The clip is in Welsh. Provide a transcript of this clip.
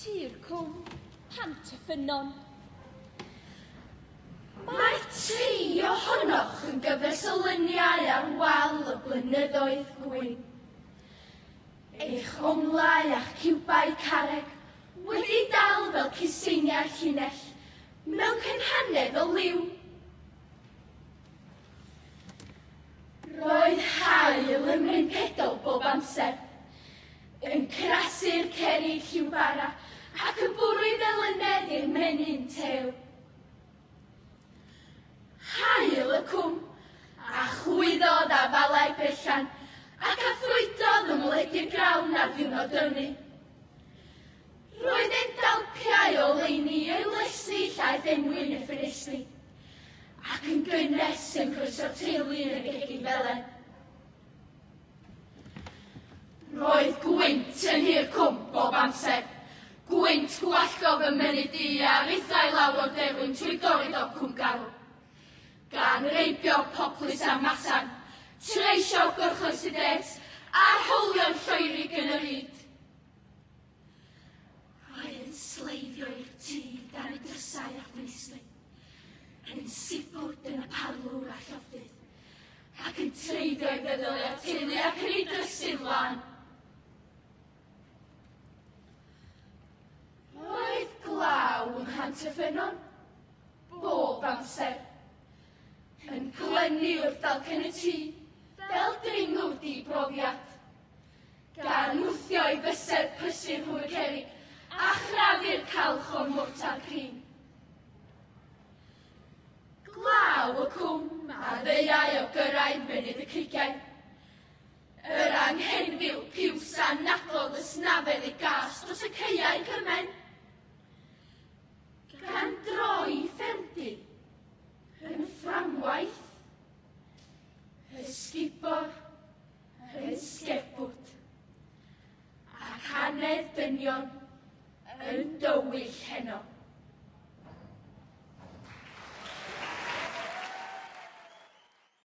Tir Cwm, Pant y Ffynnon. Mae tri ohonoch yn gyfersylyniau ar wal y blynyddoedd gwyn. Eich onglau a'ch ciwbau carreg wedi dal fel cyseiniau llinell mewn cynhanedd o liw. Roedd haul yn mryncedol bob amser, yn crasu'r cerrig lliwbara ac yn bwrw felynedd i'r menyn tew. Haul y cwm, a chwyddodd a falau bellan, ac a ffrwydodd ymledu'r grawn ar ddiwrnod ynni. Roedd e'n dalpiau o leini ei lesu llaeth enwyn y ffenestri, ac yn gynnes yn croeso teulu yn y gegin felen. Roedd gwynt yn hir cwm bob amser, gwynt gwallgo fy mynydd i a rithau lawr o'r derwyn trwy goridor Cwm Garw. Gan reibio poplus a masan, treisio gorchoesidets a'r holion lloerig yn yr hyd. Roedd yn sleifio i'r tŷ dan y drysau a ffenestri, yn sibwd yn y parlwr a lloffydd, ac yn treiddio i feddyliau teulu ac yn ei drysu'n lan. Roedd glaw ym Mhant y Ffynnon, bob amser, yn glenni wrth dalcen y tŷ, fel dringwr di-brofiad, gan wthio i fyser prysur rhwng y cerrig a chrafu'r calch o'r mortar crin. Glaw y cwm a ddeiau o gyrraedd mynydd y crigiau. Yr anghenfil piws a nadlodd ysnafedd i gas dros y caeau cymen. Gan droi ffefndy, yn fframwaith, ysgubor, yn sgebwd, ac hanedd dynion yn dywyll heno.